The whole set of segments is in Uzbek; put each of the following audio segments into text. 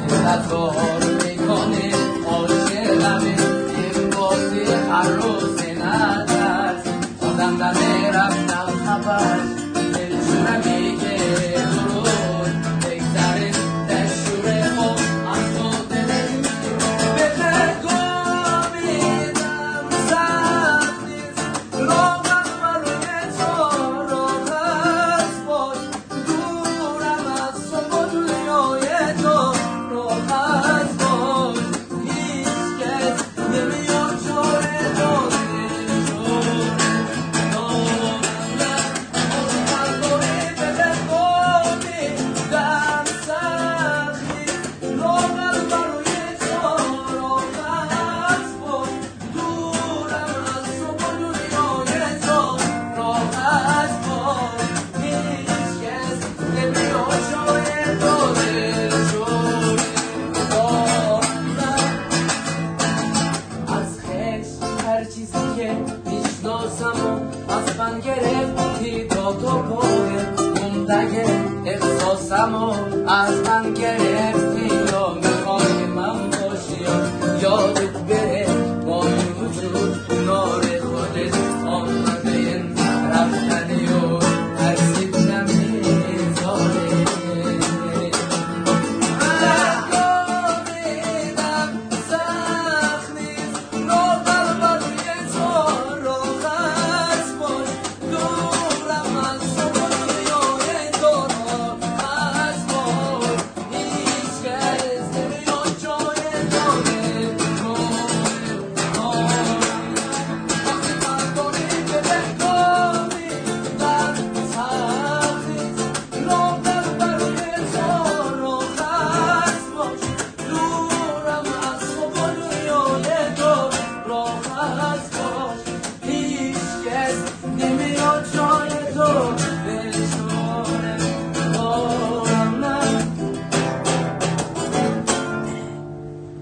تظاهر میکنه عاشقمه یه واسه هر روز نترس آدم دمه رفتم خبر دلشونه میگه درود بگذره دشوره ما از تو دلت به نگاه میدم سخت نیست راغم و روی تو راحت باش دورم از تو با دنیای تو راحت باش هیچ کس نمیاد جای تو من گرفتی تا تو پای موندگه احساسمو از من گرفتی یا میخوای من باشی یا یادت بره با این وجود نار خودت آمده رفتنی و ترسید نمیذاره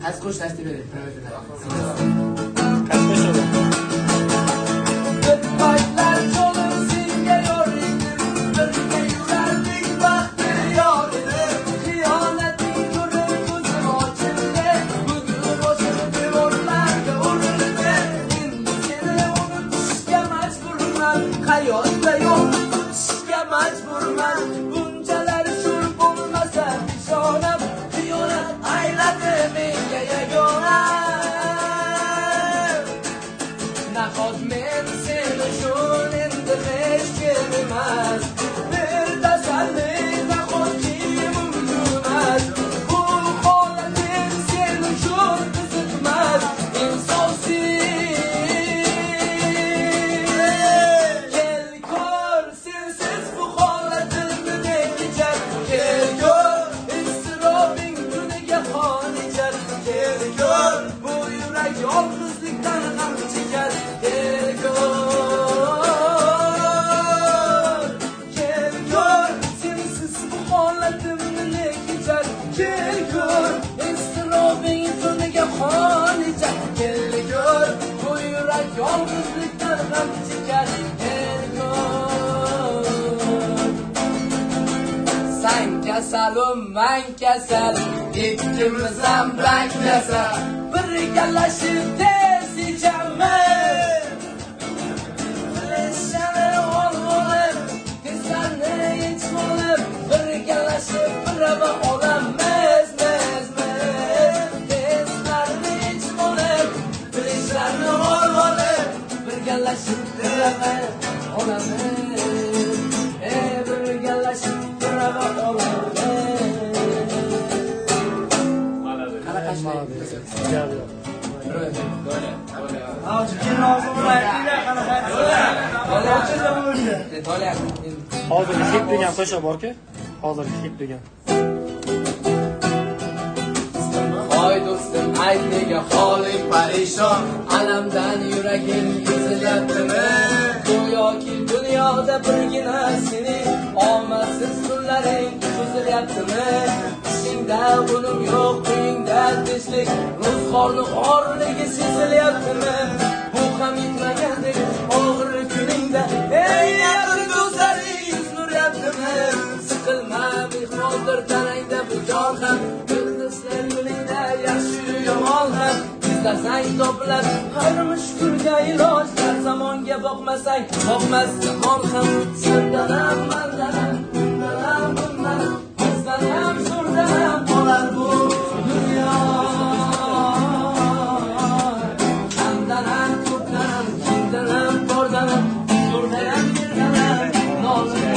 از خوش دستی بده نخواد من سنشون اندخش کلمت بر تسلی نخواد کیمون از او خالت سنشون بزدمت انساسی کل کار سنسز bu خالتını deneyecek gel gör ıstırabın günüge hanecek gel gör bu yürek yalnızlıktan kan çeker yalnızlıktan kan çeker sen keselim ben keselim ikimizden beklese birleşip tezeceğim Leşene olmalı kızlarını içmalı birleşip brava olamaz kızlarını içmalı birleşene olmalı birleşip brava olamaz birleşip brava olamaz hozir hit degan qo'shiq borku hozir hit degan Hoy do'stim ayt nega holing parishon alamdan yuraging ezilyaptimi go'yoki dunyoda birgina sening omadsiz kunlaring cho'zilyaptimi ishingda unum yo'q uyingda tinchlik ro'zg'orni orligi sezilyaptimi bu ham yetmagandek og'ir kuningda ey yaqin do'stlaring yuz nuryaptimi siqilma mehmondir tanangda bu jon ham yulduzlar chiqarsang to'plar Hayrim shukurga ilojlar Zamonga boqmasang boqmas zamon ham Sendanam mandanam Bundanam bundanam Bizdanam surdanam Olar bu dunyo Kamdanam ko'pdanam Kingdanam tordanam Surdanam birdanam Noldanam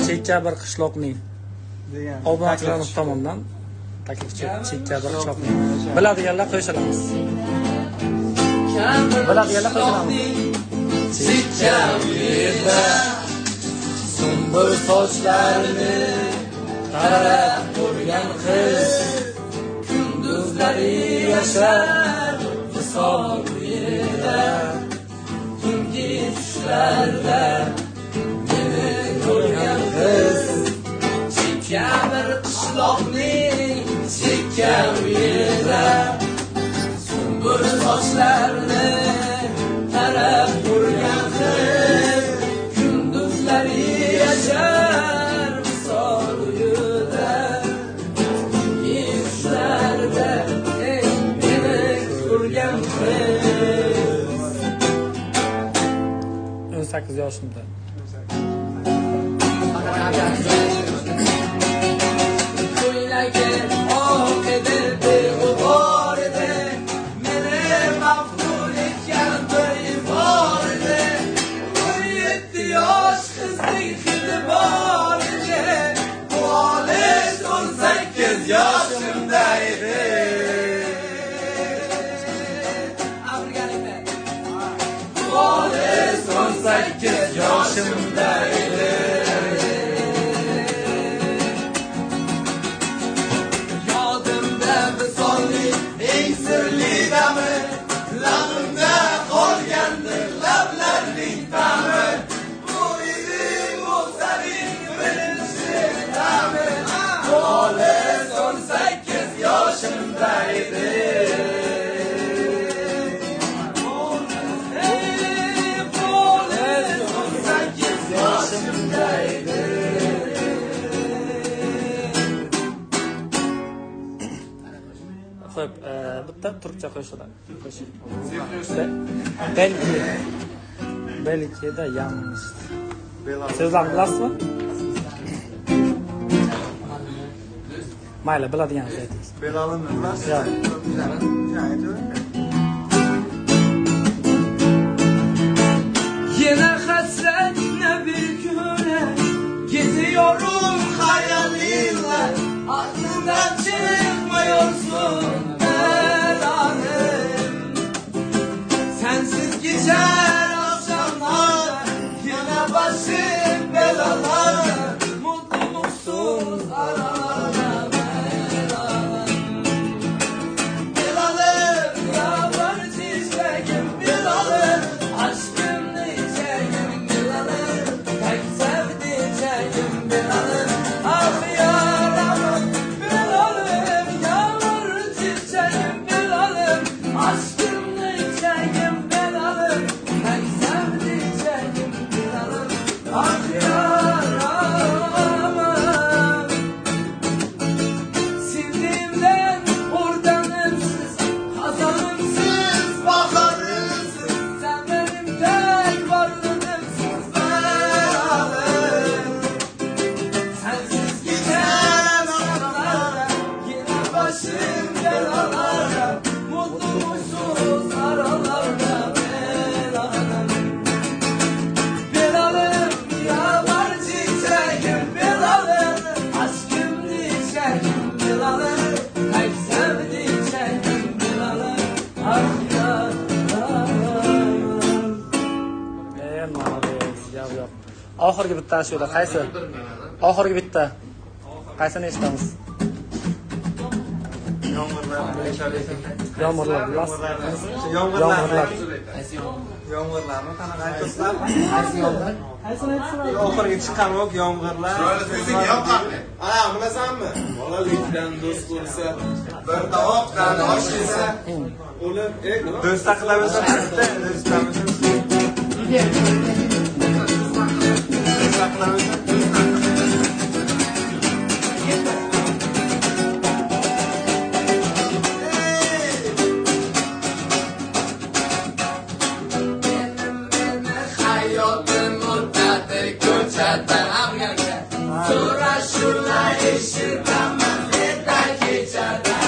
Chekka bir qishloqning obunachilarimiz tomonidan taklifchi chekka bir qishloqning biladiganlar qo'shilamiz. Biladiganlar qo'shilamiz. Chekka uyda sumbul sochlarini tarab ko'rgan qiz kunduzlari yashar visol uyida tungi tushlarda meni ko'rgan qiz chekka bir qishloqning chekka uyida sumbul sochlarini tarab ko'rgan qiz kunduzlari yashar visol uyida tushlarda meni ko'rgan qiz 18 yoshimda. yuragi oq edi, beg'ubor edi. Meni maftul etgan bir bor edi. 17 yosh qizning hidi bor edi. Bu olish 18 yoshimda edi. Bu olish 18 yoshimda edi. Yodimda misolli eng sirli dami, labimda qolgandir lablarning ta'mi. Bu edi o'zaning birinchi ta'mi. Bu olish 18 yoshimda edi. Xo'p, bitta turkcha qo'shiqlar. Belki de yanlış. Sizlar bilasizmi? Mayli, biladiganingizni aytingiz. Belalını bilasizmi? Yo'q. Yine hasretine bir güne geziyorum hayalinle. Aklımdan çıkmıyorsun belalım. Sensiz geçer akşamlar, yine başım belalar. Mutlu mutsuz aralarda belalım. Belalım, yağlar çiçeğim belalım. Aşkım ne içeyim belalım. Tek sevdiceğim belalım. Ah yaramım belalım. Yağlar çiçeğim belalım. Aşkım ne içeyim belalım. Tek sevdiceğim belalım. Ah yaramım. Sevdiğimden oradanımsız, hazanımsız, baharımsız. Sen benim tek varlığımsın belalım. Sensiz giden aralarda, yine başım belalarda. Mutlu mutsuz aralarda belalım. Belalım, yağlar çiçeğim belalım. Aşkım diyeceğim belalım. Hep sevdiceğim belalım. Ah yaramım. Molodez, gap yo'q. Oxirgi bitta ashula qaysi? Oxirgi bitta. Qaysini eshitamiz? Yomg'irlar bilasizmi? Yomg'irlarni qanaqa aytyapsizlarmi? Qaysini aytsinlar? Oxirgi chiqqan yo'q yomg'irlar. Ana bilasanmi? Bolalikdan do'st bo'lsa, bir tovoqdan osh yesa, o'lib, Do'st aqlaversa bitta, do'st aqlaversa. Do'st aqlaversa. Hayotim muddati ko'chada so'rashurlar eshitaman erta kechada.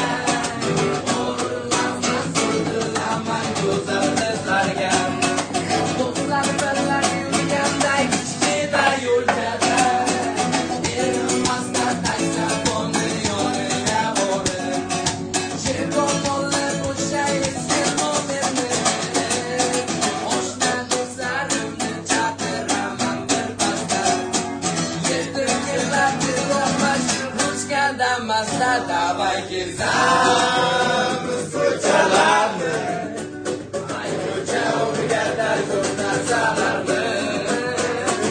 O'rlaman, so'zilaman go'zal qizlarga. Do'stlar birlar yurganday kichkina yo'lkada. Erinmasdan tashlab uni yoniga borib. Chegomolli bo'shayib sen nomerni. Oshna do'stlarimni chaqiraman birpasda. Yetim keladi ro'mashib o'chganda masta. Davay kezamiz ko'chalarni. Ay ko'cha o'rgatar ko'p narsalarni.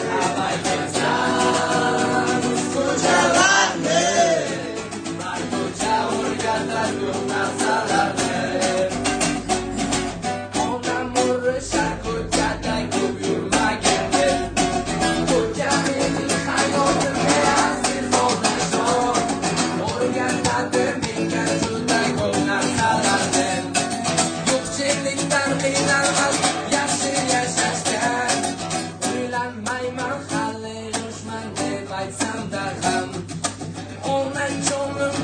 Davay kezamiz ko'chalarni. Ay ko'cha o'rgatar ko'p narsalarni. Onam urushar ko'chada ko'p yurmagandir. Ko'cha mening hayotimga aziz odashon. O'rgatadi menga juda ko'p narsalarni. Yo'qchilikdan qiynalmas yaxshi yashashga. O'ylanmayman hali yoshman deb aytsamda ham. Onam jonim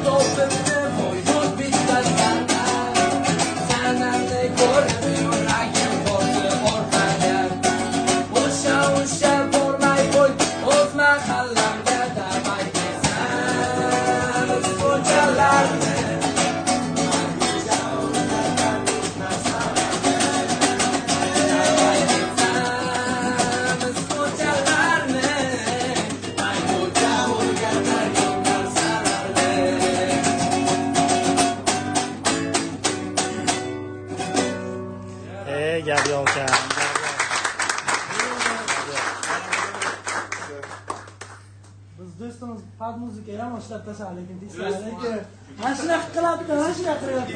Biz do'stimiz pad muzika ham ishlab tashladi, lekin mana shunaqa qilyapti, mana shunaqa qilyapti.